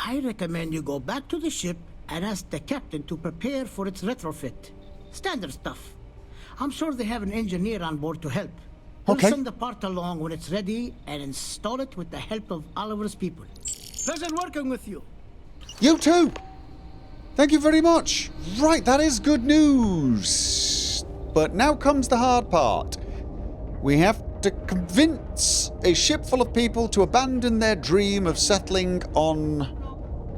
I recommend you go back to the ship and ask the captain to prepare for its retrofit. Standard stuff. I'm sure they have an engineer on board to help. We'll Okay. send the part along when it's ready and install it with the help of Oliver's people. Pleasure working with you. You too! Thank you very much. Right, that is good news. But now comes the hard part. We have to convince a ship full of people to abandon their dream of settling on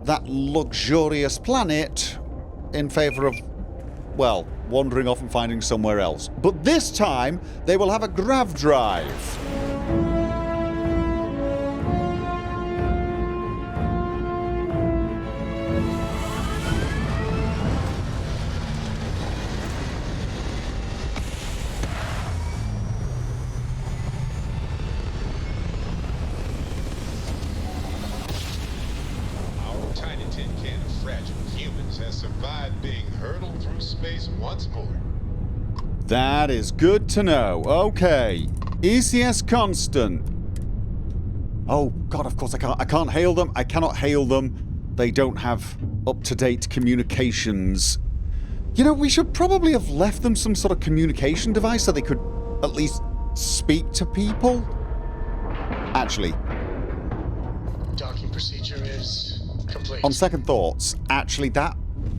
that luxurious planet in favour of, well, wandering off and finding somewhere else. But this time, they will have a grav drive. That is good to know. Okay. ECS Constant. Oh, God, of course I can't hail them. I cannot hail them. They don't have up-to-date communications. You know, we should probably have left them some sort of communication device so they could at least speak to people. Actually, Docking procedure is complete. on second thoughts, actually that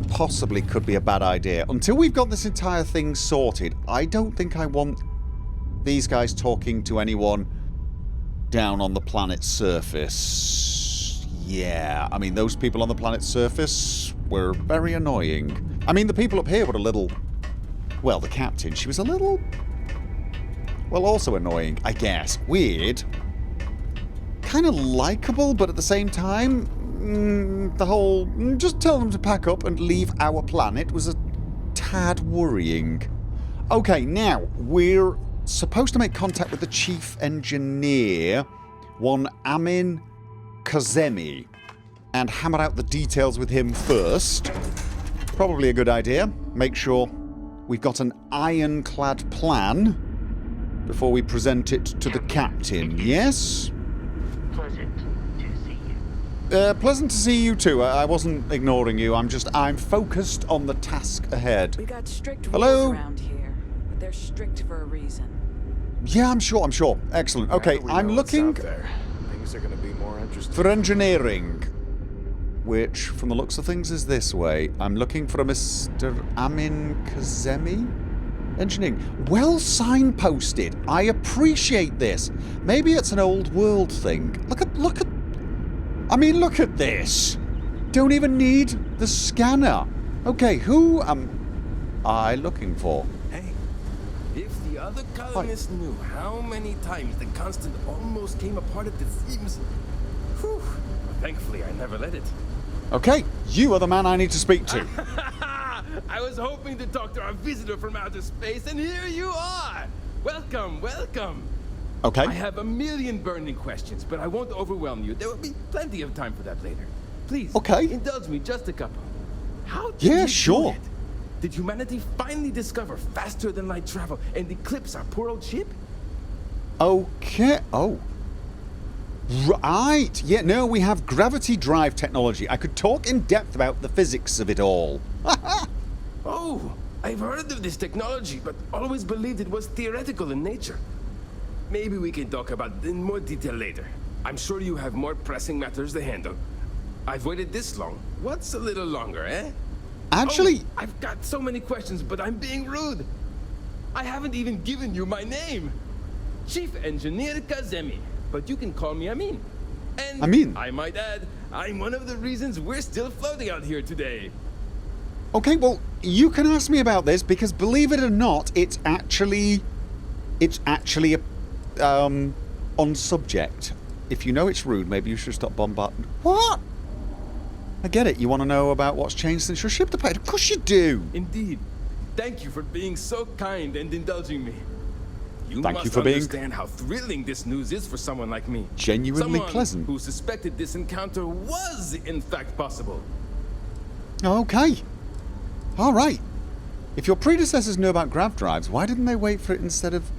possibly could be a bad idea. Until we've got this entire thing sorted, I don't think I want these guys talking to anyone down on the planet's surface. Yeah, I mean, those people on the planet's surface were very annoying. I mean, the people up here were a little... Well, the captain, she was a little... Well, also annoying, I guess. Weird. Kind of likeable, but at the same time... the whole just tell them to pack up and leave our planet was a tad worrying. Okay, now we're supposed to make contact with the chief engineer, one Amin Kazemi, and hammer out the details with him first. Probably a good idea. Make sure we've got an ironclad plan before we present it to the captain. Yes? Pleasant to see you too. I wasn't ignoring you. I'm focused on the task ahead. We got strict Hello? rules around here, but they're strict for a reason. Yeah, I'm sure. Excellent. Okay, I'm looking Things are going to be more interesting. for engineering, which, from the looks of things, is this way. I'm looking for a Mr. Amin Kazemi? Engineering. Well signposted. I appreciate this. Maybe it's an old world thing. Look at I mean, look at this. Don't even need the scanner. Okay, who am I looking for? Hey, if the other colonists knew how many times the Constant almost came apart at the seams... Whew. Thankfully, I never let it. Okay, you are the man I need to speak to. I was hoping to talk to our visitor from outer space, and here you are! Welcome, welcome! Okay. I have a million burning questions, but I won't overwhelm you. There will be plenty of time for that later. Please, Okay. indulge me just a couple. How did Yeah, you sure. do it? Did humanity finally discover faster than light travel and eclipse our poor old ship? Okay. Oh. Right. Yeah, no, we have gravity drive technology. I could talk in depth about the physics of it all. Oh, I've heard of this technology, but always believed it was theoretical in nature. Maybe we can talk about it in more detail later. I'm sure you have more pressing matters to handle. I've waited this long. What's a little longer, eh? Actually, Oh, I've got so many questions, but I'm being rude. I haven't even given you my name. Chief Engineer Kazemi, but you can call me Amin. And Amin. I might add, I'm one of the reasons we're still floating out here today. okay, well, you can ask me about this because believe it or not, it's actually a on subject. If you know it's rude, maybe you should stop bombarding. What? I get it. You want to know about what's changed since your ship departed? Of course you do. Indeed. Thank you for being so kind and indulging me. You Thank must you for being understand how thrilling this news is for someone like me. genuinely Someone pleasant. who suspected this encounter was in fact possible. Okay. All right. If your predecessors knew about grav drives, why didn't they wait for it instead of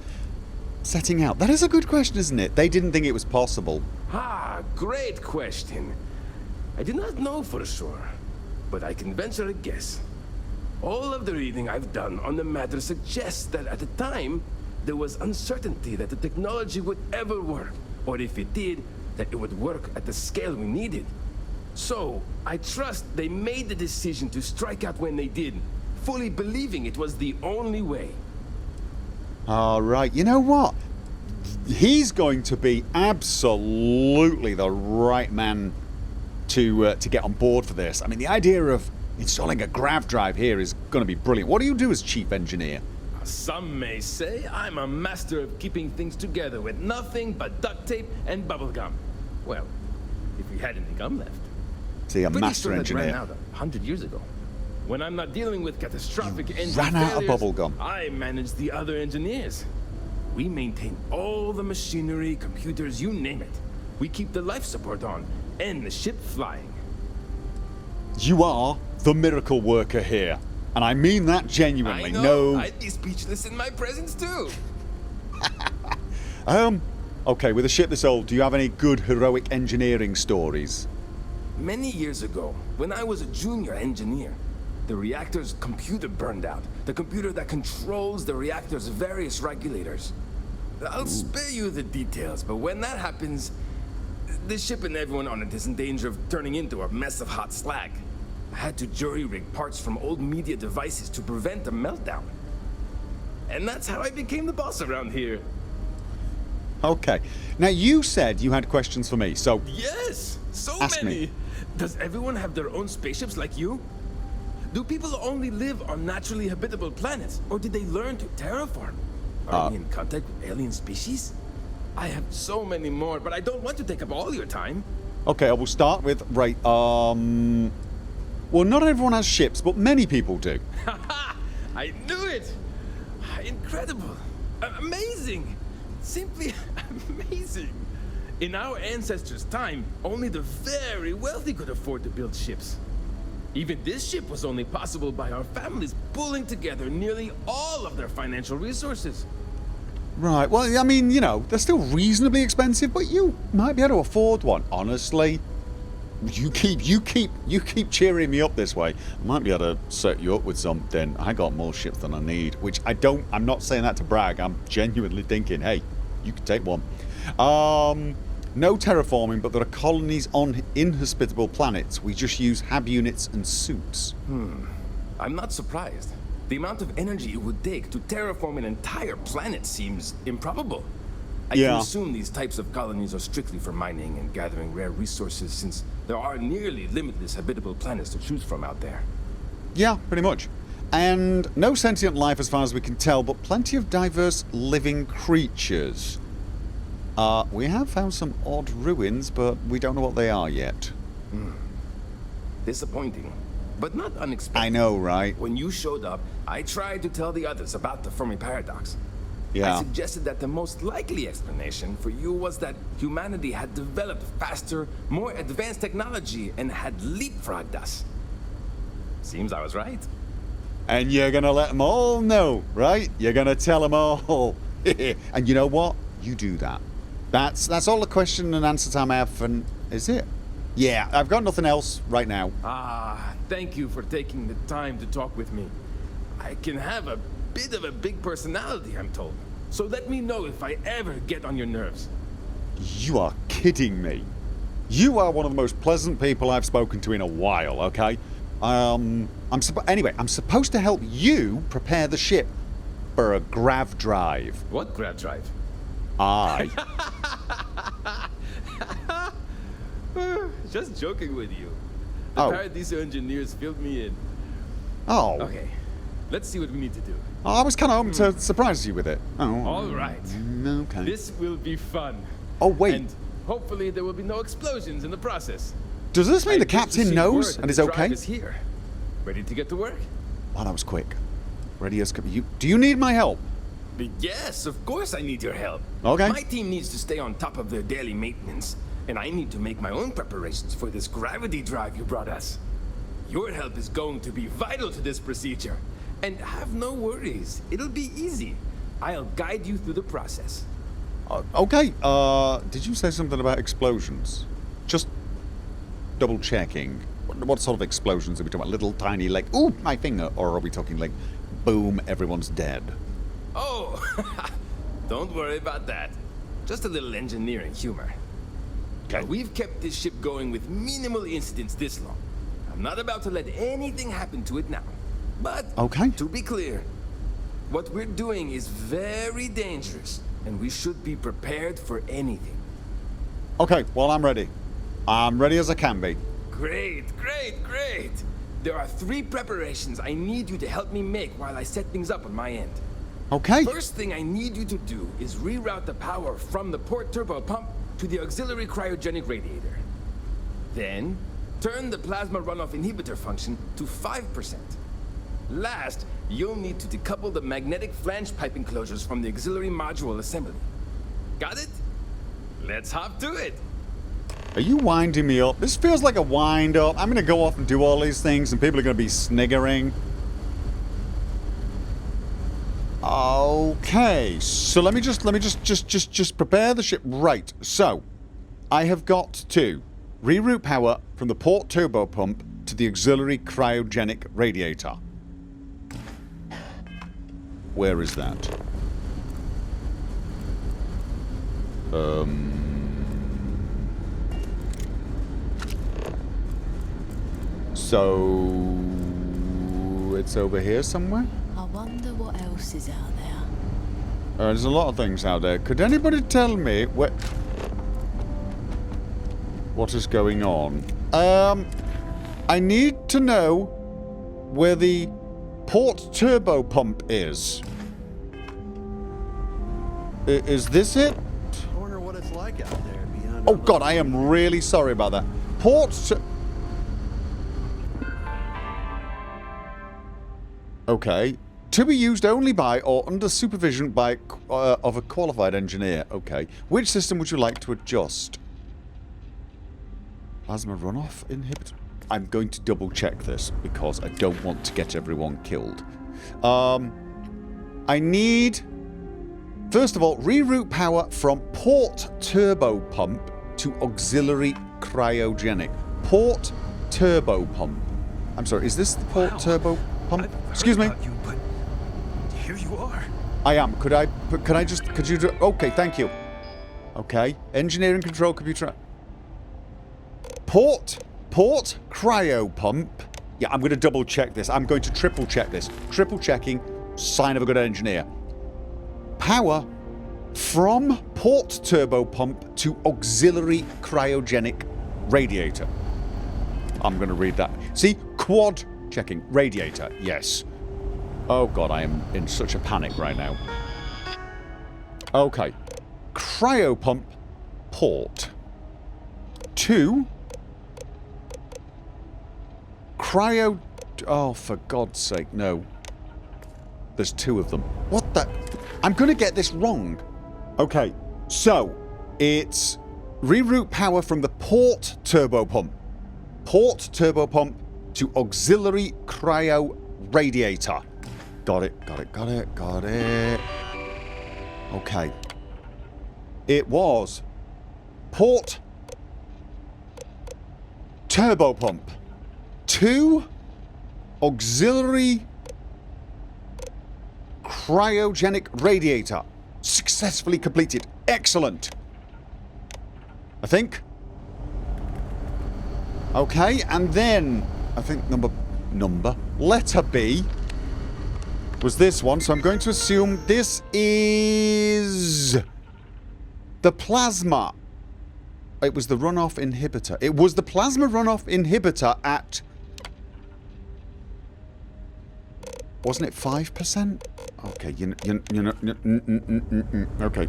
setting out? That is a good question, isn't it? They didn't think it was possible. Ah, great question. I do not know for sure, but I can venture a guess. All of the reading I've done on the matter suggests that at the time, there was uncertainty that the technology would ever work, or if it did, that it would work at the scale we needed. So, I trust they made the decision to strike out when they did, fully believing it was the only way. All right, you know what? He's going to be absolutely the right man to get on board for this. I mean, the idea of installing a grav drive here is going to be brilliant. What do you do as chief engineer? Some may say I'm a master of keeping things together with nothing but duct tape and bubblegum. Well, if we had any gum left. See, a Pretty master sure that engineer. ran out 100 years ago. When I'm not dealing with catastrophic engine ran out of failures, bubblegum. I manage the other engineers. We maintain all the machinery, computers, you name it. We keep the life support on and the ship flying. You are the miracle worker here. And I mean that genuinely. I know. No. I'd be speechless in my presence too. Okay, with a ship this old, do you have any good heroic engineering stories? Many years ago, when I was a junior engineer, the reactor's computer burned out. The computer that controls the reactor's various regulators. I'll spare you the details, but when that happens, the ship and everyone on it is in danger of turning into a mess of hot slag. I had to jury-rig parts from old media devices to prevent a meltdown. And that's how I became the boss around here. Okay. Now, you said you had questions for me, so Yes! So Ask many! me. Does everyone have their own spaceships like you? Do people only live on naturally habitable planets, or did they learn to terraform? Are we in contact with alien species? I have so many more, but I don't want to take up all your time. okay, I will start with, right, well, not everyone has ships, but many people do. I knew it! Incredible! Amazing! Simply amazing! In our ancestors' time, only the very wealthy could afford to build ships. Even this ship was only possible by our families pulling together nearly all of their financial resources. Right, well, I mean, you know, they're still reasonably expensive, but you might be able to afford one. Honestly, you keep cheering me up this way. I might be able to set you up with something. I got more ships than I need, which I'm not saying that to brag. I'm genuinely thinking, hey, you can take one. No terraforming, but there are colonies on inhospitable planets. We just use hab units and suits. I'm not surprised. The amount of energy it would take to terraform an entire planet seems improbable. I can assume these types of colonies are strictly for mining and gathering rare resources, since there are nearly limitless habitable planets to choose from out there. Yeah, pretty much. And no sentient life as far as we can tell, but plenty of diverse living creatures. We have found some odd ruins, but we don't know what they are yet. Disappointing, but not unexpected. I know, right? When you showed up, I tried to tell the others about the Fermi paradox. Yeah. I suggested that the most likely explanation for you was that humanity had developed faster, more advanced technology and had leapfrogged us. Seems I was right. And you're gonna let them all know, right? You're gonna tell them all. And you know what? You do that. That's all the question and answer time I have, and is it? Yeah, I've got nothing else right now. Thank you for taking the time to talk with me. I can have a bit of a big personality, I'm told. So let me know if I ever get on your nerves. You are kidding me. You are one of the most pleasant people I've spoken to in a while, okay? Anyway, I'm supposed to help you prepare the ship for a grav drive. What grav drive? Aye. Just joking with you. The Paradiso engineers filled me in. Oh. Okay, let's see what we need to do. I was kind of hoping to surprise you with it. Oh. All right. Okay. This will be fun. Oh, wait. And hopefully there will be no explosions in the process. Does this mean I the just captain received knows word that and is the okay? drive is here. Ready to get to work? Wow, that was quick. Ready as could be. Do you need my help? Yes, of course I need your help. Okay. My team needs to stay on top of their daily maintenance, and I need to make my own preparations for this gravity drive you brought us. Your help is going to be vital to this procedure. And have no worries, it'll be easy. I'll guide you through the process. Okay, did you say something about explosions? Just double checking. What sort of explosions are we talking about? Little tiny like, ooh, my finger, or are we talking like, boom, everyone's dead? Oh, don't worry about that. Just a little engineering humor. Okay. We've kept this ship going with minimal incidents this long. I'm not about to let anything happen to it now. But, Okay. to be clear, what we're doing is very dangerous, and we should be prepared for anything. Okay, well, I'm ready. I'm ready as I can be. Great. There are 3 preparations I need you to help me make while I set things up on my end. Okay. First thing I need you to do is reroute the power from the port turbo pump to the auxiliary cryogenic radiator. Then, turn the plasma runoff inhibitor function to 5%. Last, you'll need to decouple the magnetic flange pipe enclosures from the auxiliary module assembly. Got it? Let's hop to it. Are you winding me up? This feels like a wind up. I'm going to go off and do all these things and people are going to be sniggering. Okay, so let me just prepare the ship. Right, so I have got to reroute power from the port turbo pump to the auxiliary cryogenic radiator. Where is that? So it's over here somewhere? I wonder what else is out there. There's a lot of things out there. Could anybody tell me what is going on? I need to know where the port turbo pump is. Is this it? I wonder what it's like out there beyond. Oh God, I am really sorry about that. Okay. To be used only by or under supervision by of a qualified engineer. Okay. Which system would you like to adjust? Plasma runoff inhibitor? I'm going to double check this because I don't want to get everyone killed. I need, first of all, reroute power from port turbo pump to auxiliary cryogenic. Port turbo pump. I'm sorry, is this the port turbo pump? Excuse me. You, but here you are. I am. Could you do, okay, thank you. Okay, engineering control computer. Port cryo pump. Yeah, I'm going to double check this. I'm going to triple check this. Triple checking, sign of a good engineer. Power from port turbo pump to auxiliary cryogenic radiator. I'm going to read that. See, quad checking. Radiator, yes. Oh God, I am in such a panic right now. Okay. Cryo pump port. 2. Cryo... Oh, for God's sake, no. There's 2 of them. What the... I'm going to get this wrong. Okay, so it's reroute power from the port turbo pump. Port turbo pump to auxiliary cryo radiator. Got it. Okay. It was port turbo pump to auxiliary cryogenic radiator. Successfully completed. Excellent. I think. Okay, and then I think letter B was this one, so I'm going to assume this is the plasma. It was the runoff inhibitor. It was the plasma runoff inhibitor at... Wasn't it 5%? Okay, okay,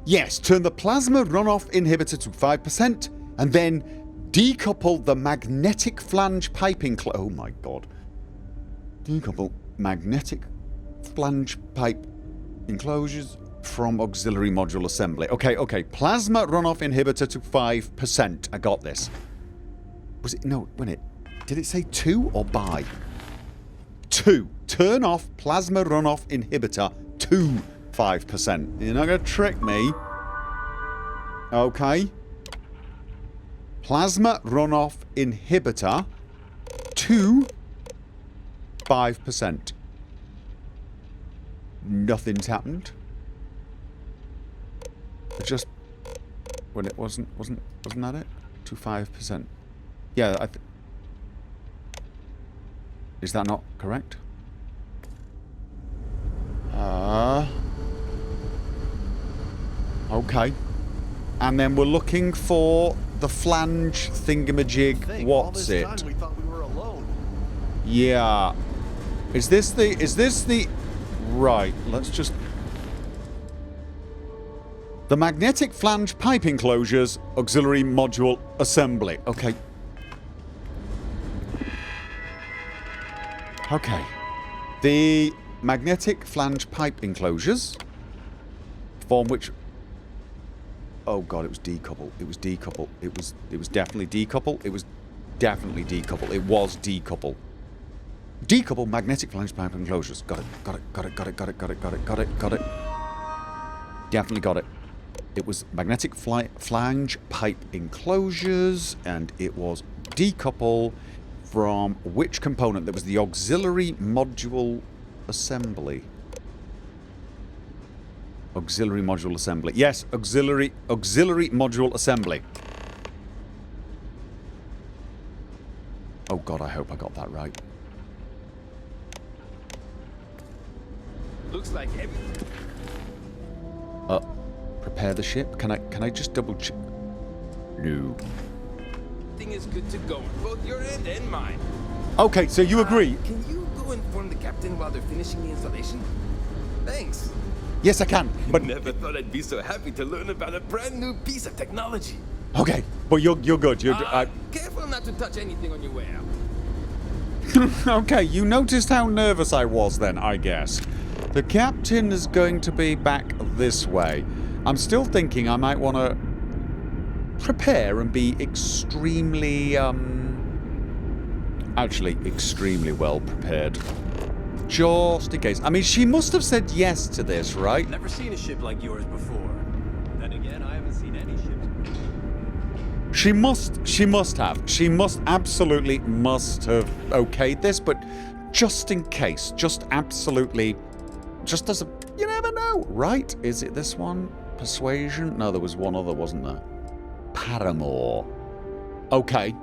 yes, turn the plasma runoff inhibitor to 5% and then decouple the magnetic flange piping... Oh my God. Decouple magnetic flange pipe enclosures from auxiliary module assembly. Okay. Plasma runoff inhibitor to 5%. I got this. Was it... No, did it say 2 or by? 2. Turn off plasma runoff inhibitor to 5%. You're not going to trick me. Okay. Plasma runoff inhibitor to 5%. Nothing's happened. It just when it wasn't that it? To 5%. Yeah, is that not correct? Okay. And then we're looking for the flange thingamajig. What's it? All this time we thought we were alone. Yeah. Is this the right, let's just the magnetic flange pipe enclosures auxiliary module assembly. Okay. Okay. The magnetic flange pipe enclosures form which oh god, it was decouple. It was decouple. It was definitely decouple. It was definitely decouple. It was decouple. Decouple magnetic flange pipe enclosures. Got it. Got it. Got it. Got it. Got it. Got it. Got it. Got it. Got it. Definitely got it. It was magnetic flange pipe enclosures, and it was decouple from which component? That was the auxiliary module assembly. Auxiliary module assembly. Yes, auxiliary module assembly. Oh god, I hope I got that right. Looks like every... Prepare the ship? Can I just double check? No. Everything is good to go, both your end and mine. Okay, so you agree? Can you go inform the captain while they're finishing the installation? Thanks. Yes, I can, but... Never thought I'd be so happy to learn about a brand new piece of technology. Okay, but you're good. Careful not to touch anything on your way out. Okay, you noticed how nervous I was then, I guess. The captain is going to be back this way. I'm still thinking I might want to prepare and be extremely, actually, extremely well prepared. Just in case. I mean, she must have said yes to this, right? Never seen a ship like yours before. Then again, I haven't seen any ships. She must have. She absolutely must have okayed this, but just in case, just absolutely, just as a, you never know, right? Is it this one? Persuasion? No, there was one other, wasn't there? Paramore. Okay.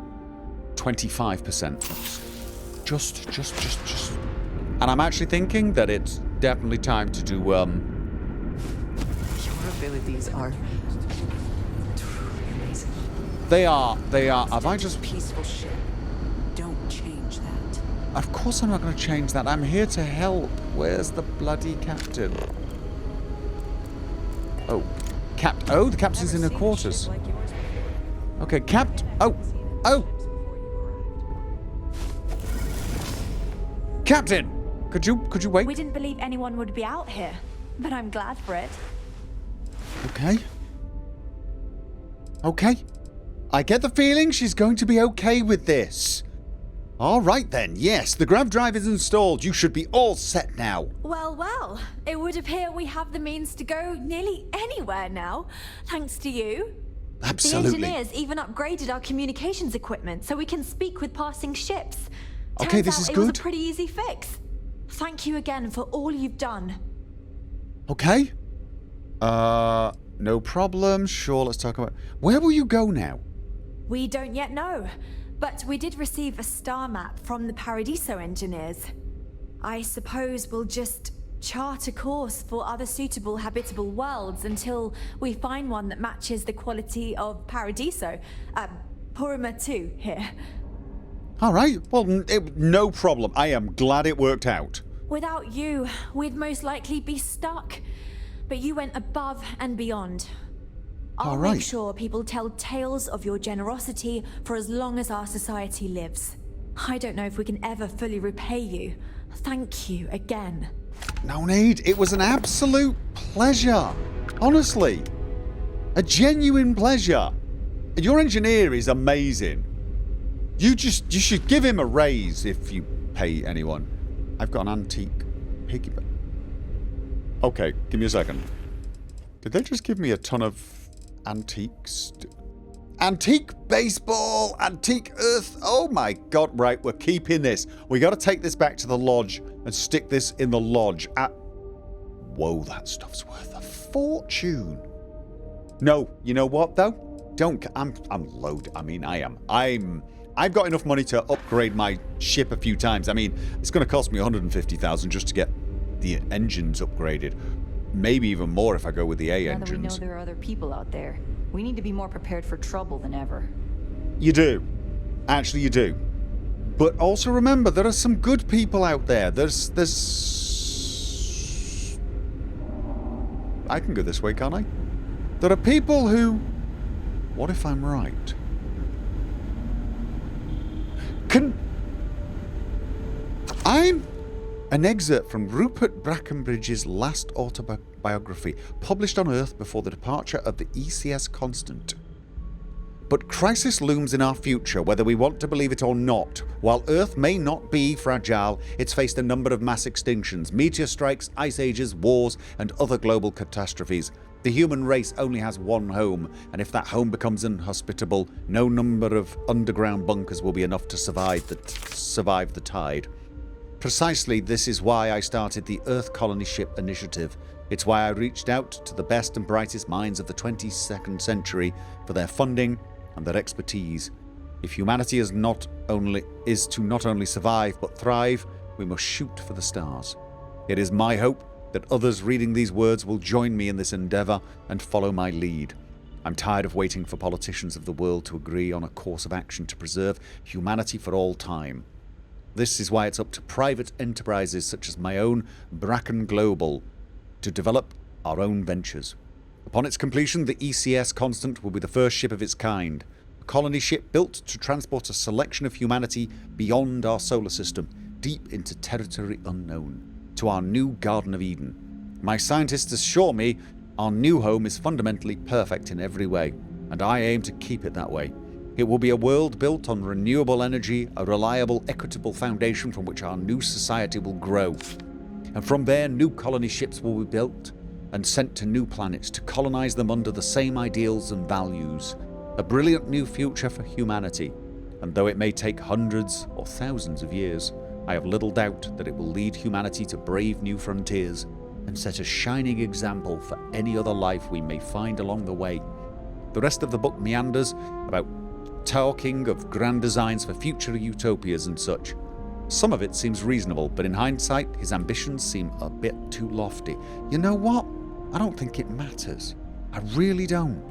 25%. Just. And I'm actually thinking that it's definitely time to do, Your abilities are truly amazing. They are. Have I just... Peaceful ship. Don't change that. Of course I'm not going to change that. I'm here to help. Where's the bloody captain? Oh. Oh, the captain's in her quarters. Okay, Oh! Captain! Could you wait? We didn't believe anyone would be out here, but I'm glad for it. Okay. Okay. I get the feeling she's going to be okay with this. Alright then, yes, the grav drive is installed. You should be all set now. Well, it would appear we have the means to go nearly anywhere now, thanks to you. Absolutely. The engineers even upgraded our communications equipment so we can speak with passing ships. Okay, Turns this out is it was a good. pretty easy fix. Thank you again for all you've done. Okay. No problem. Sure, let's talk about... Where will you go now? We don't yet know, but we did receive a star map from the Paradiso engineers. I suppose we'll just chart a course for other suitable habitable worlds until we find one that matches the quality of Paradiso. Purima 2 here. All right. Well, no problem. I am glad it worked out. Without you, we'd most likely be stuck. But you went above and beyond. I'll All right. make sure people tell tales of your generosity for as long as our society lives. I don't know if we can ever fully repay you. Thank you again. No need. It was an absolute pleasure. Honestly. A genuine pleasure. Your engineer is amazing. You should give him a raise if you pay anyone. I've got an antique piggyback. Okay, give me a second. Did they just give me a ton of Antiques. Antique baseball, antique earth. Oh my god, right, we're keeping this. We got to take this back to the lodge and stick this in the lodge. Whoa, that stuff's worth a fortune. No, you know what though? I'm loaded. I mean, I am. I've got enough money to upgrade my ship a few times. I mean, it's going to cost me 150,000 just to get the engines upgraded. Maybe even more if I go with the A engines. Now that we know there are other people out there, we need to be more prepared for trouble than ever. You do. Actually, you do. But also remember, there are some good people out there. There's... I can go this way, can't I? There are people who... What if I'm right? I'm an excerpt from Rupert Brackenbridge's last autobiography, published on Earth before the departure of the ECS Constant. But crisis looms in our future, whether we want to believe it or not. While Earth may not be fragile, it's faced a number of mass extinctions, meteor strikes, ice ages, wars, and other global catastrophes. The human race only has one home, and if that home becomes inhospitable, no number of underground bunkers will be enough to survive the tide. Precisely this is why I started the Earth Colony Ship Initiative. It's why I reached out to the best and brightest minds of the 22nd century for their funding and their expertise. If humanity is to not only survive but thrive, we must shoot for the stars. It is my hope that others reading these words will join me in this endeavour and follow my lead. I'm tired of waiting for politicians of the world to agree on a course of action to preserve humanity for all time. This is why it's up to private enterprises such as my own Bracken Global to develop our own ventures. Upon its completion, the ECS Constant will be the first ship of its kind, a colony ship built to transport a selection of humanity beyond our solar system, deep into territory unknown, to our new Garden of Eden. My scientists assure me our new home is fundamentally perfect in every way, and I aim to keep it that way. It will be a world built on renewable energy, a reliable, equitable foundation from which our new society will grow. And from there, new colony ships will be built and sent to new planets to colonize them under the same ideals and values. A brilliant new future for humanity. And though it may take hundreds or thousands of years, I have little doubt that it will lead humanity to brave new frontiers and set a shining example for any other life we may find along the way. The rest of the book meanders about talking of grand designs for future utopias and such. Some of it seems reasonable, but in hindsight, his ambitions seem a bit too lofty. You know what? I don't think it matters. I really don't.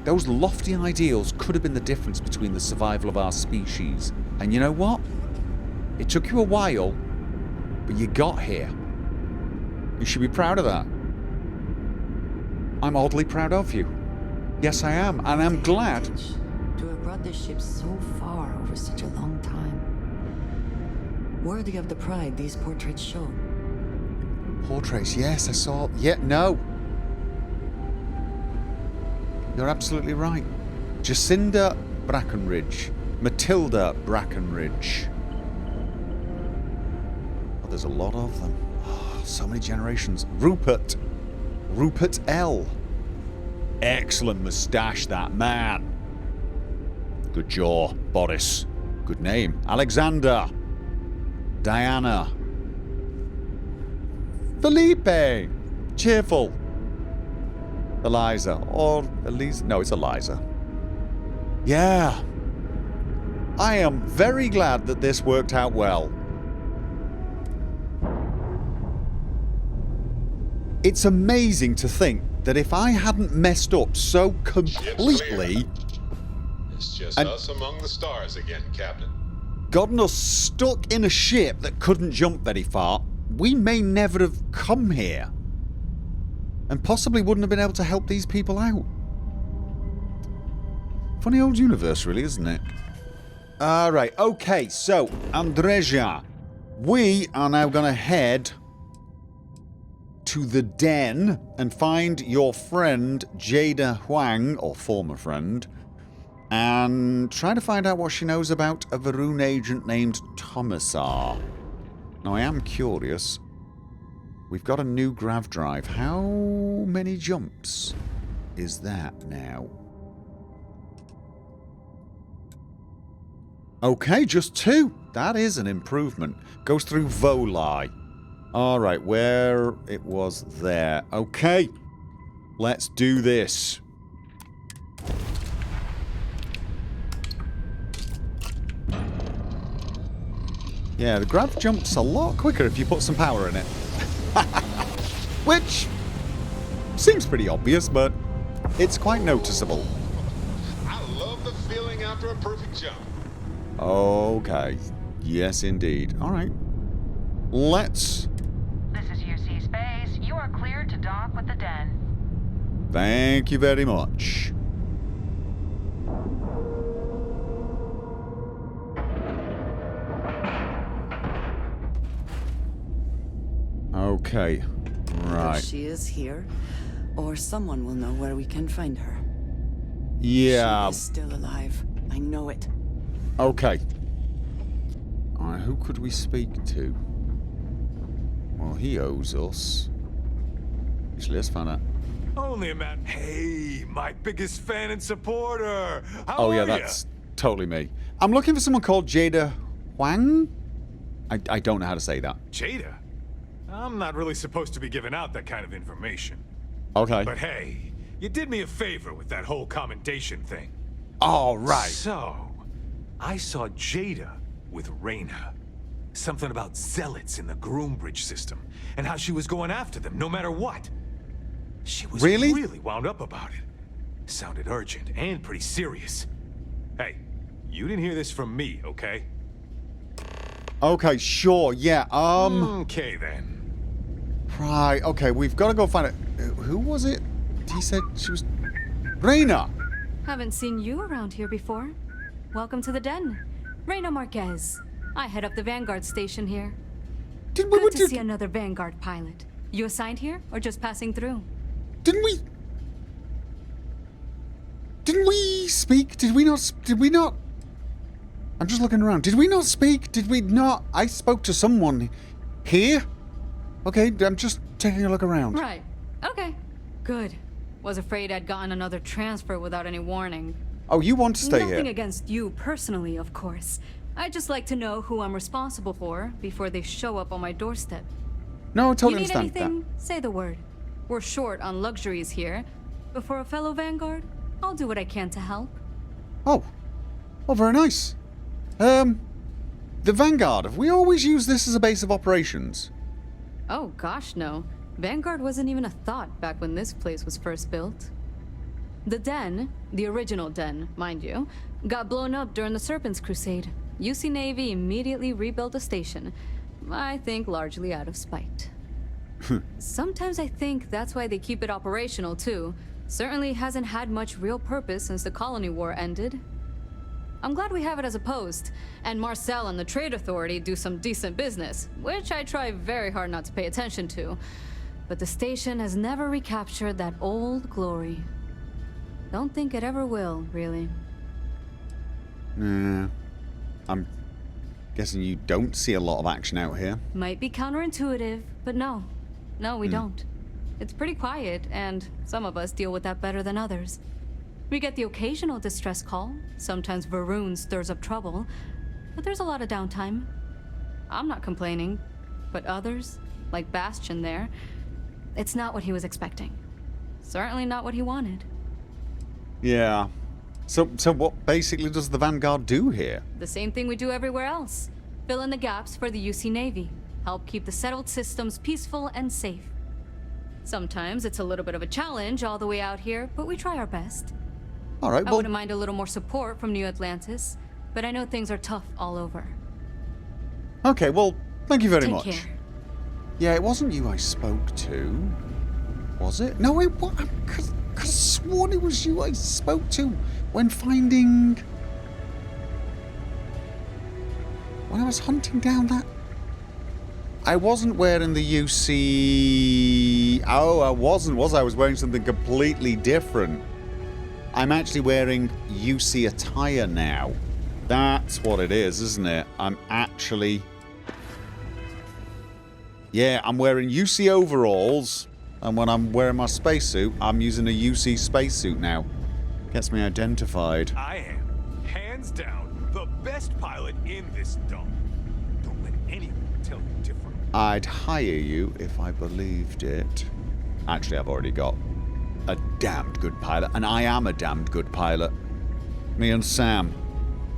Those lofty ideals could have been the difference between the survival of our species. And you know what? It took you a while, but you got here. You should be proud of that. I'm oddly proud of you. Yes, I am, and I'm glad. To have brought this ship so far over such a long time. Worthy of the pride these portraits show. Portraits, yes, I saw. Yeah, no. You're absolutely right. Jacinda Brackenridge. Matilda Brackenridge. Oh, there's a lot of them. Oh, so many generations. Rupert L. Excellent moustache, that man. Good jaw. Boris. Good name. Alexander. Diana. Felipe. Cheerful. Eliza. Or Elisa. No, it's Eliza. Yeah. I am very glad that this worked out well. It's amazing to think that if I hadn't messed up so completely... It's just us among the stars again, Captain. Gotten us stuck in a ship that couldn't jump very far, we may never have come here. And possibly wouldn't have been able to help these people out. Funny old universe, really, isn't it? Alright, okay, so, Andreja. We are now going to head to the den and find your friend Jaeda Huang, or former friend, and try to find out what she knows about a Varun agent named Tomisar. Now, I am curious. We've got a new grav drive. How many jumps? is that now? Okay, just 2. That is an improvement. Goes through Voli. Alright, where it was there. Okay. Let's do this. Yeah, the grab jumps a lot quicker if you put some power in it. Which seems pretty obvious, but it's quite noticeable. I love the feeling after a perfect jump. Okay. Yes, indeed. Alright. Let's... This is UC Space. You are cleared to dock with the den. Thank you very much. Okay. Right. If she is here, or someone will know where we can find her. Yeah. She is still alive. I know it. Okay. Alright, who could we speak to? Well, he owes us. Actually, let's find out. Only a man. Hey, my biggest fan and supporter. How Oh, yeah, are ya? that's totally me. I'm looking for someone called Jaeda Huang? I don't know how to say that. Jaeda? I'm not really supposed to be giving out that kind of information. Okay. But hey, you did me a favor with that whole commendation thing. All right. So, I saw Jaeda with Reyna. Something about Zealots in the Groombridge system, and how she was going after them no matter what. She was really wound up about it. Sounded urgent and pretty serious. Hey, you didn't hear this from me, okay? Okay, sure, yeah, Okay, then. Right, okay, we've got to go find it. Who was it? He said she was... Reyna! Haven't seen you around here before. Welcome to the den. Reyna Marquez. I head up the Vanguard station here. Good to see another Vanguard pilot. You assigned here, or just passing through? Didn't we speak? Did we not? I'm just looking around. Did we not speak? Did we not? I spoke to someone here. Okay, I'm just taking a look around. Right. Okay. Good. Was afraid I'd gotten another transfer without any warning. Oh, you want to stay here? Nothing against you personally, of course. I'd just like to know who I'm responsible for before they show up on my doorstep. No, I totally you need understand anything? Say the word. We're short on luxuries here, but for a fellow Vanguard, I'll do what I can to help. Oh. Oh, very nice. The Vanguard, have we always used this as a base of operations? Oh gosh, no. Vanguard wasn't even a thought back when this place was first built. The den, the original den, mind you, got blown up during the Serpent's Crusade. UC Navy immediately rebuilt the station. I think largely out of spite. Sometimes I think that's why they keep it operational too. Certainly hasn't had much real purpose since the Colony War ended. I'm glad we have it as a post, and Marcel and the Trade Authority do some decent business, which I try very hard not to pay attention to. But the station has never recaptured that old glory. Don't think it ever will, really. Nah. I'm guessing you don't see a lot of action out here. Might be counterintuitive, but no. No, we don't. It's pretty quiet, and some of us deal with that better than others. We get the occasional distress call. Sometimes Varun stirs up trouble, but there's a lot of downtime. I'm not complaining, but others, like Bastion there, it's not what he was expecting. Certainly not what he wanted. Yeah. So what basically does the Vanguard do here? The same thing we do everywhere else. Fill in the gaps for the UC Navy. Help keep the settled systems peaceful and safe. Sometimes it's a little bit of a challenge all the way out here, but we try our best. All right, I wouldn't mind a little more support from New Atlantis, but I know things are tough all over. Okay, well, thank you very Take much. care. Yeah, it wasn't you I spoke to, was it? No, it was. I could have sworn it was you I spoke to when I was hunting down that... I wasn't wearing the UC... Oh, I wasn't, was I? I was wearing something completely different. I'm actually wearing UC attire now. That's what it is, isn't it? I'm actually... Yeah, I'm wearing UC overalls And when I'm wearing my spacesuit, I'm using a UC spacesuit now. Gets me identified. I am, hands down, the best pilot in this dump. Don't let anyone tell you different. I'd hire you if I believed it. Actually, I've already got a damned good pilot, and I am a damned good pilot. Me and Sam.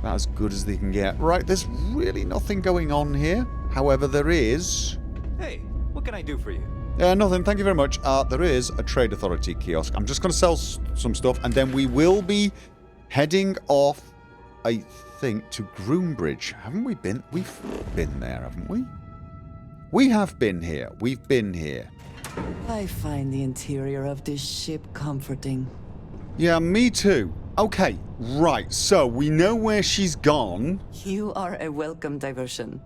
About as good as they can get. Right, there's really nothing going on here. However, there is... Hey, what can I do for you? Nothing, thank you very much. There is a Trade Authority kiosk. I'm just going to sell some stuff, and then we will be heading off, I think, to Groombridge. Haven't we been? We've been there, haven't we? We have been here. We've been here. I find the interior of this ship comforting. Yeah, me too. Okay, right, so we know where she's gone. You are a welcome diversion.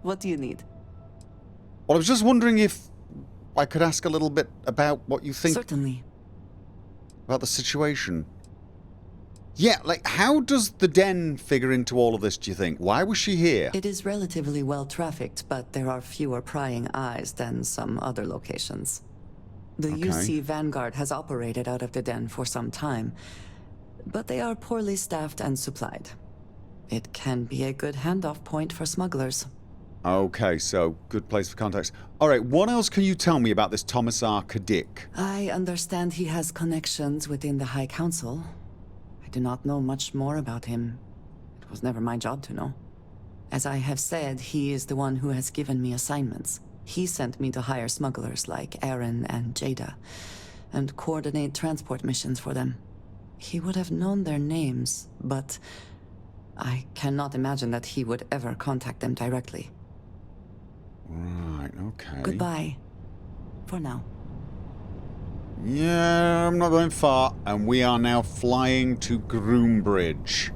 What do you need? Well, I was just wondering if I could ask a little bit about what you think... Certainly. About the situation. Yeah, like, how does the den figure into all of this, do you think? Why was she here? It is relatively well trafficked, but there are fewer prying eyes than some other locations. The UC Vanguard has operated out of the den for some time, but they are poorly staffed and supplied. It can be a good handoff point for smugglers. Okay, so good place for contacts. All right, what else can you tell me about this Tomisar Kadik? I understand he has connections within the High Council. I do not know much more about him. It was never my job to know. As I have said, he is the one who has given me assignments. He sent me to hire smugglers like Aaron and Jaeda, and coordinate transport missions for them. He would have known their names, but I cannot imagine that he would ever contact them directly. Right, okay. Goodbye. For now. Yeah, I'm not going far. And we are now flying to Groombridge.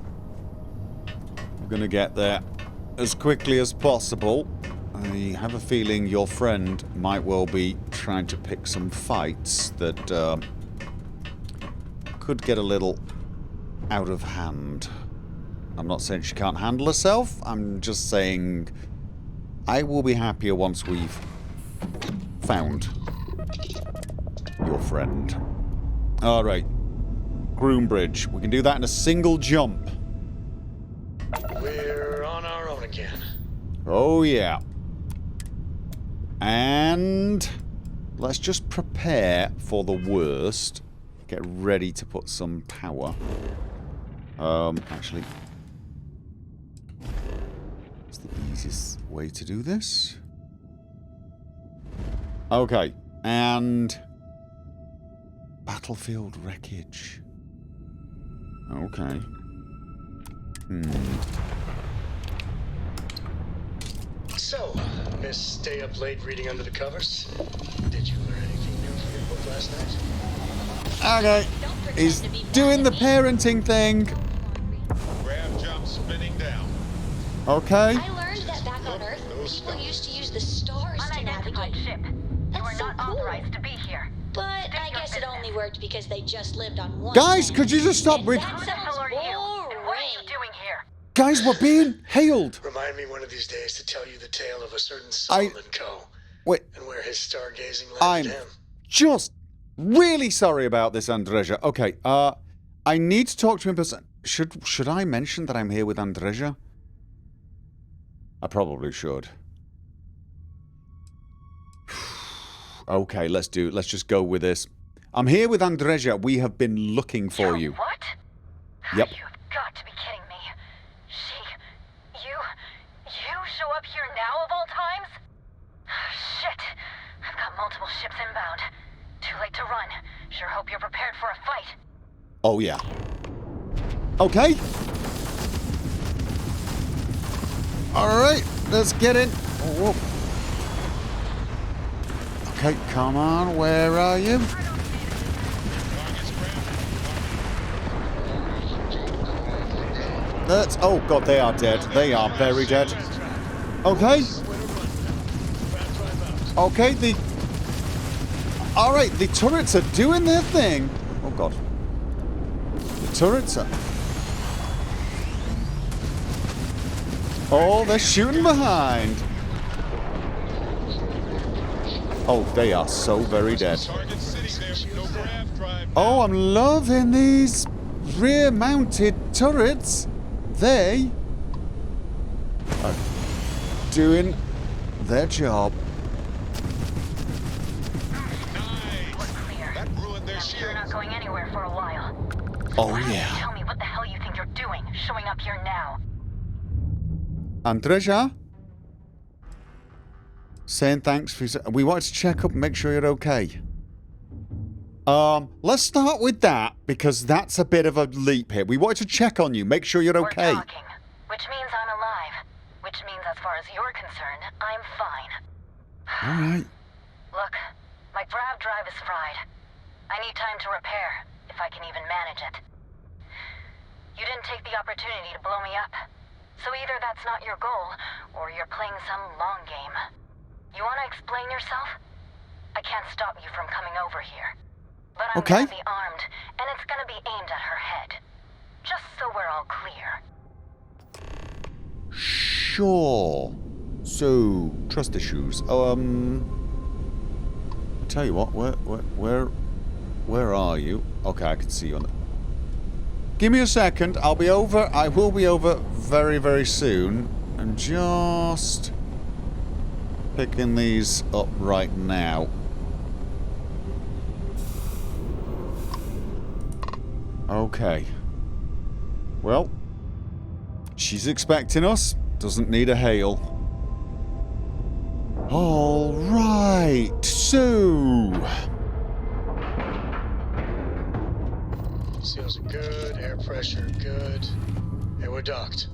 We're going to get there as quickly as possible. I have a feeling your friend might well be trying to pick some fights that could get a little out of hand. I'm not saying she can't handle herself. I'm just saying I will be happier once we've found your friend. Alright. Groombridge. We can do that in a single jump. We're on our own again. Oh, yeah. And let's just prepare for the worst. Get ready to put some power. Actually, what's the easiest way to do this? Okay, and battlefield wreckage. Okay. So, Miss stay up late reading under the covers? Did you learn anything new from your book last night? Okay. He's doing the parenting thing. Grab jump spinning down. Okay. I learned that back on Earth, people used to use the stars to navigate. Ship. You are not authorized to be here. But I guess it only worked because they just lived on one Guys, planet. could you just stop And with... that sounds boring. What are you doing here? Guys, we're being hailed. Remind me one of these days to tell you the tale of a certain Solomon Co. Wait. And where his stargazing I'm landed him. just really sorry about this, Andreja. Okay, I need to talk to him in person. Should I mention that I'm here with Andreja? I probably should. Okay, let's just go with this. I'm here with Andreja. We have been looking for you. What? Yep. You've got to be kidding me. You show up here now of all times? Shit. I've got multiple ships inbound. Too late to run. Sure hope you're prepared for a fight. Oh, yeah. Okay. Alright, let's get in. Oh, whoa. Okay, come on, where are you? That's... Oh, God, they are dead. They are very dead. Okay. Okay, the... Alright, the turrets are doing their thing. Oh, God. The turrets are... Oh, they're shooting behind. Oh, they are so very dead. Oh, I'm loving these rear-mounted turrets. They are doing their job. You're not going anywhere for a while. Oh, Why don't yeah. you tell me what the hell you think you're doing, showing up here now? Andreja? Saying thanks for... We wanted to check up and make sure you're okay. Let's start with that, because that's a bit of a leap here. We wanted to check on you, make sure you're okay. We're talking, which means I'm alive. Which means, as far as you're concerned, I'm fine. Alright. Look, my grav drive is fried. I need time to repair, if I can even manage it. You didn't take the opportunity to blow me up. So either that's not your goal, or you're playing some long game. You want to explain yourself? I can't stop you from coming over here. But I'm gonna be armed, and it's gonna be aimed at her head. Just so we're all clear. Sure. So, trust issues. I'll tell you what, where are you? Okay, I can see you on the... Give me a second, I'll be over, I will be over very, very soon. And just picking these up right now. Okay. Well, she's expecting us. Doesn't need a hail. All right. So, seals are good. Air pressure good. Hey, we're docked.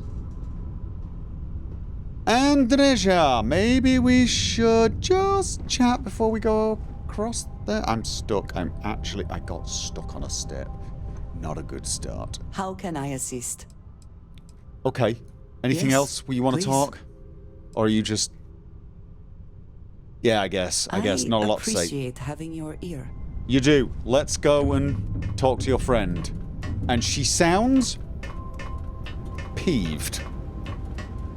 Andreja, maybe we should just chat before we go across there. I'm stuck. I got stuck on a step. Not a good start. How can I assist? Okay. Anything Yes, else you want to please. talk? Or are you just... Yeah, I guess. Not a lot to say. I appreciate having your ear. You do. Let's go and talk to your friend. And she sounds... peeved.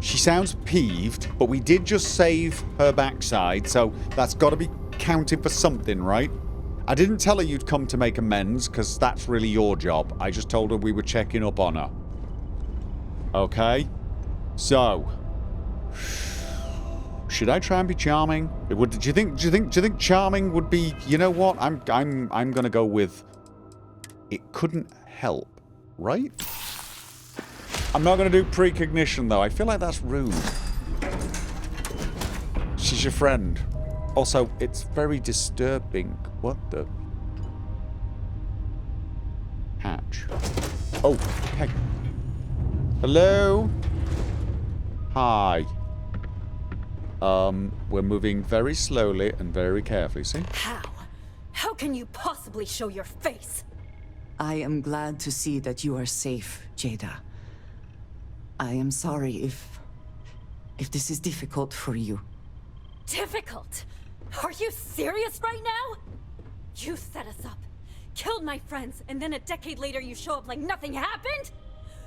She sounds peeved, but we did just save her backside, so that's got to be counted for something, right? I didn't tell her you'd come to make amends, because that's really your job. I just told her we were checking up on her. Okay? So... should I try and be charming? Do you think charming would be... You know what? I'm gonna go with... It couldn't help, right? I'm not gonna do precognition, though. I feel like that's rude. She's your friend. Also, it's very disturbing. What the... Hatch. Oh, okay. Hello? Hi. We're moving very slowly and very carefully, see? How? How can you possibly show your face? I am glad to see that you are safe, Jaeda. I am sorry if this is difficult for you. Difficult? Are you serious right now? You set us up, killed my friends, and then a decade later you show up like nothing happened?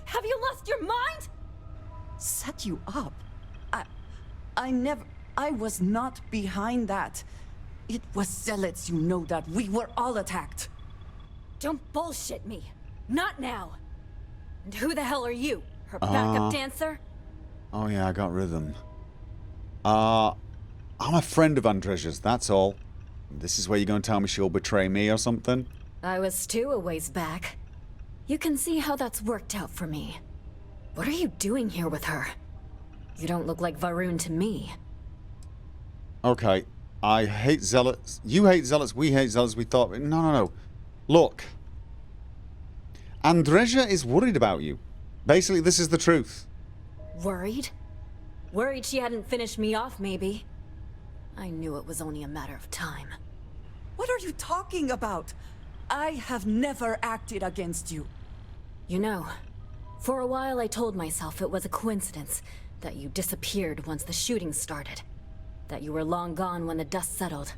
Have you lost your mind? Set you up? I was not behind that. It was Zealots, you know that. We were all attacked. Don't bullshit me. Not now. And who the hell are you? Her backup dancer? Oh yeah, I got rhythm. I'm a friend of Andreja's, that's all. This is where you're going to tell me she'll betray me or something? I was too a ways back. You can see how that's worked out for me. What are you doing here with her? You don't look like Varun to me. Okay. I hate Zealots. You hate Zealots. We hate Zealots. We thought... No. Look. Andreja is worried about you. Basically, this is the truth. Worried? Worried she hadn't finished me off, maybe. I knew it was only a matter of time. What are you talking about? I have never acted against you. You know, for a while I told myself it was a coincidence that you disappeared once the shooting started. That you were long gone when the dust settled.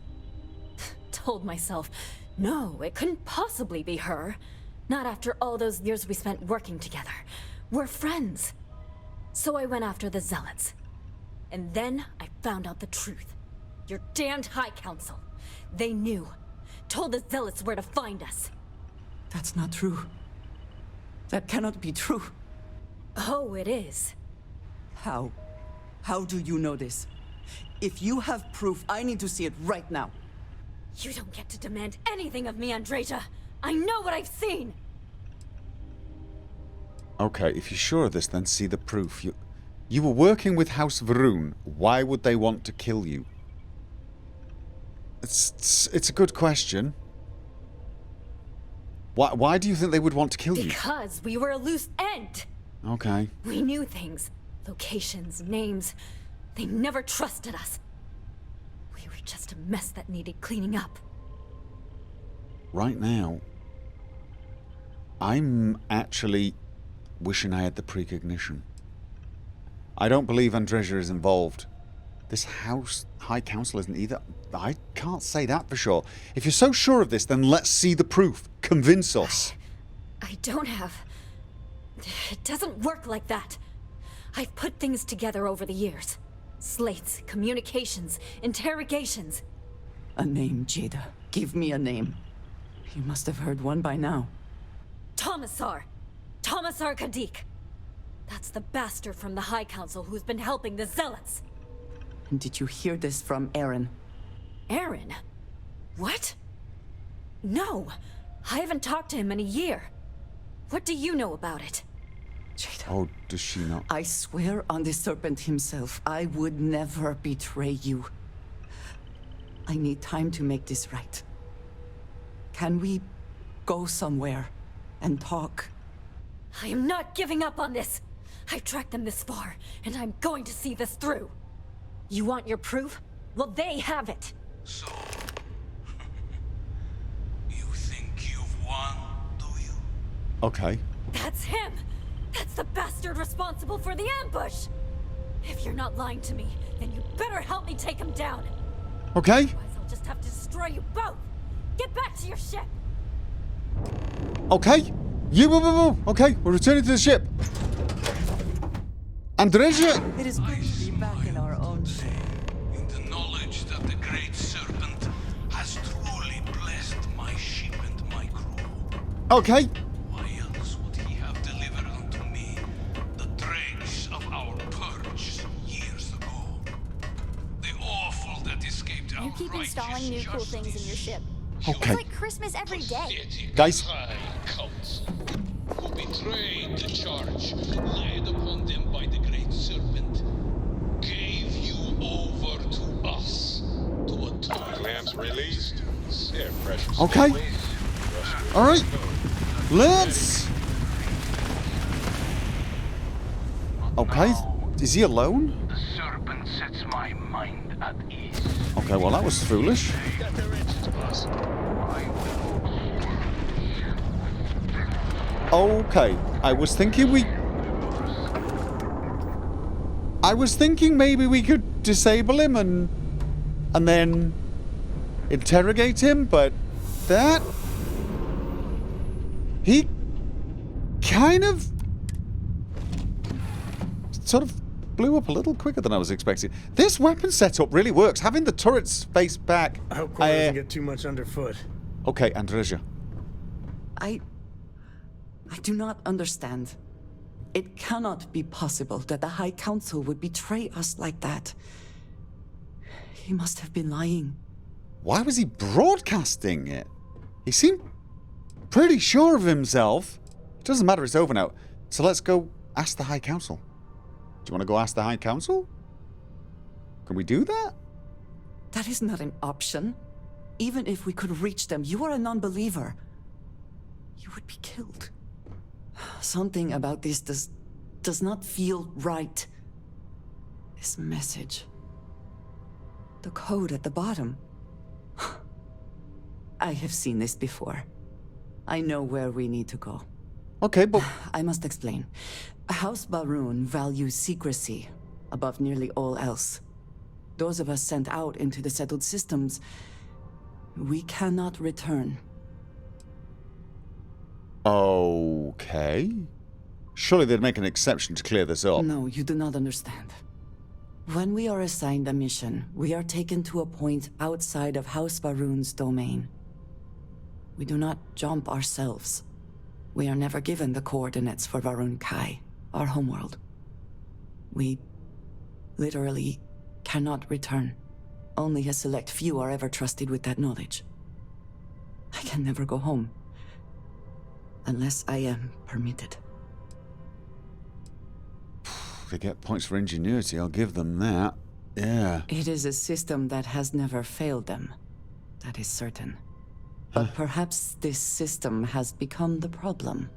Told myself, no, it couldn't possibly be her. Not after all those years we spent working together. We're friends. So I went after the Zealots. And then I found out the truth. Your damned High Council. They knew. Told the Zealots where to find us. That's not true. That cannot be true. Oh, it is. How? How do you know this? If you have proof, I need to see it right now. You don't get to demand anything of me, Andreja. I know what I've seen! Okay, if you're sure of this, then see the proof. You were working with House Varun. Why would they want to kill you? It's a good question. Why do you think they would want to kill you? Because we were a loose end! Okay. We knew things. Locations, names. They never trusted us. We were just a mess that needed cleaning up. Right now, I'm actually wishing I had the precognition. I don't believe Andreja is involved. This House High Council isn't either. I can't say that for sure. If you're so sure of this, then let's see the proof. Convince us. I don't have... It doesn't work like that. I've put things together over the years. Slates, communications, interrogations. A name, Jaeda. Give me a name. You must have heard one by now. Tomisar. Tomisar Kadik. That's the bastard from the High Council who's been helping the Zealots. And did you hear this from Aaron? Aaron? What? No. I haven't talked to him in a year. What do you know about it? Jaeda. Oh, does she not? I swear on the serpent himself, I would never betray you. I need time to make this right. Can we go somewhere and talk? I am not giving up on this. I've tracked them this far, and I'm going to see this through. You want your proof? Well, they have it. So, you think you've won, do you? Okay. That's him! That's the bastard responsible for the ambush! If you're not lying to me, then you better help me take him down. Okay. Otherwise, I'll just have to destroy you both. Get back to your ship. Okay. Okay, we're returning to the ship. Andreja! It is good to be back in our own ship. In the knowledge that the Great Serpent has truly blessed my ship and my crew. Okay. Why else would he have delivered unto me the dregs of our purge years ago? The awful that escaped our You keep installing new cool things in your ship. Okay. It's like Christmas every day. Guys. Cults who betrayed the charge laid upon them by the Great Serpent gave you over to us to atone. Clamps released. Air pressure. Okay. Alright. Let's... Okay. Is he alone? The serpent sets my mind at ease. Okay, well that was foolish. Okay. I was thinking maybe we could disable him and then interrogate him, but that... He kind of sort of blew up a little quicker than I was expecting. This weapon setup really works. Having the turrets face back... I hope Cole doesn't get too much underfoot. Okay, Andreja. I do not understand. It cannot be possible that the High Council would betray us like that. He must have been lying. Why was he broadcasting it? He seemed pretty sure of himself. It doesn't matter, it's over now. So let's go ask the High Council. Do you want to go ask the High Council? Can we do that? That is not an option. Even if we could reach them, you are a non-believer. You would be killed. Something about this does not feel right. This message. The code at the bottom. I have seen this before. I know where we need to go. Okay, but... I must explain. House Barun values secrecy above nearly all else. Those of us sent out into the settled systems, we cannot return. Okay. Surely they'd make an exception to clear this up. No, you do not understand. When we are assigned a mission, we are taken to a point outside of House Varun's domain. We do not jump ourselves. We are never given the coordinates for Varun Kai, our homeworld. We literally cannot return. Only a select few are ever trusted with that knowledge. I can never go home. Unless I am permitted. They get points for ingenuity, I'll give them that. Yeah. It is a system that has never failed them. That is certain. But perhaps this system has become the problem.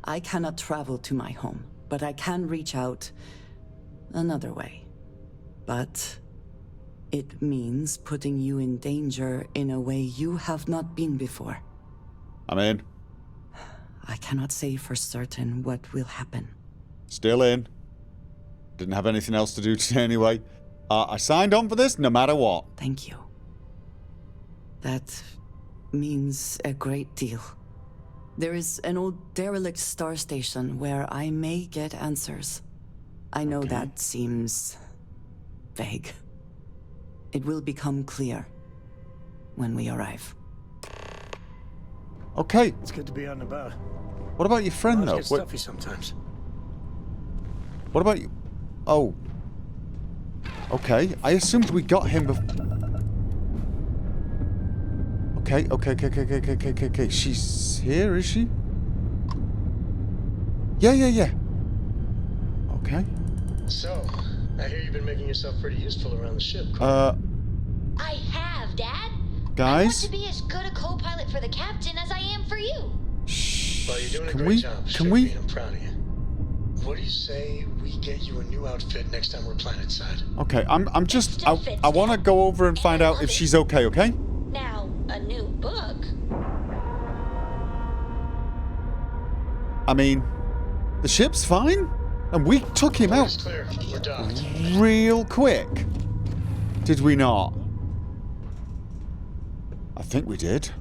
I cannot travel to my home, but I can reach out another way. But it means putting you in danger in a way you have not been before. I'm in. I cannot say for certain what will happen. Still in. Didn't have anything else to do today anyway. I signed on for this no matter what. Thank you. That means a great deal. There is an old derelict star station where I may get answers. I know that seems vague. It will become clear when we arrive. Okay. It's good to be out and about. What about your friend, though? Get stuffy sometimes. What about you? Oh. Okay. I assumed we got him before. Okay. She's here, is she? Yeah. Okay. So, I hear you've been making yourself pretty useful around the ship, Carl. I have, Dad. Guys? I want to be as good a co-pilot for the captain as I am for you. Well, you're doing a great job, Sharpie, and I'm proud of you. What do you say we get you a new outfit next time we're planetside? Okay, I'm just... I want to go over and find out if she's okay, okay? Now, a new book? I mean, the ship's fine. And we took him out clear. We're docked. Real quick. Did we not? I think we did.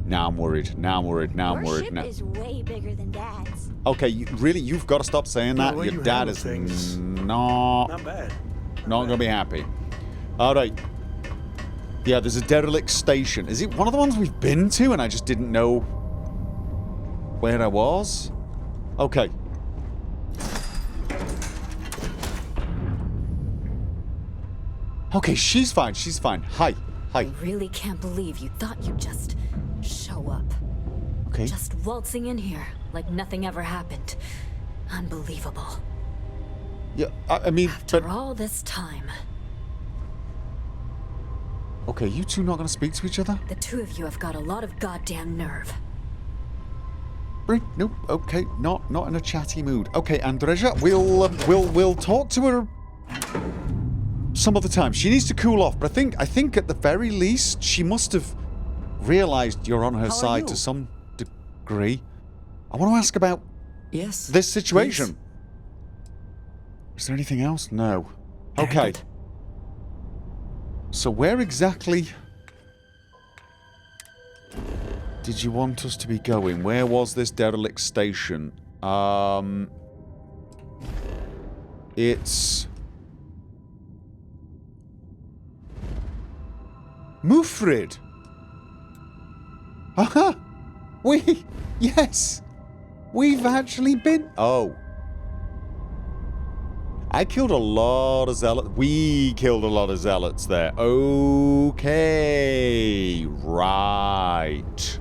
Now I'm worried. Your ship is way bigger than Dad's. Okay, you've got to stop saying that. Your dad is not bad. Not going to be happy. All right. Yeah, there's a derelict station. Is it one of the ones we've been to and I just didn't know where I was? Okay. Okay, she's fine. Hi. I really can't believe you thought you'd just show up. Okay. Just waltzing in here like nothing ever happened. Unbelievable. Yeah, I mean, After all this time. Okay, you two not gonna speak to each other? The two of you have got a lot of goddamn nerve. Nope. Okay, not in a chatty mood. Okay, Andreja, we'll talk to her some other time. She needs to cool off, but I think at the very least she must have realized you're on her side to some degree. I want to ask about this situation. Please. Is there anything else? No. Okay. So where exactly did you want us to be going? Where was this derelict station? It's Mufrid. Aha! Yes! We've actually been... Oh. I killed a lot of zealots. We killed a lot of zealots there. Okay. Right.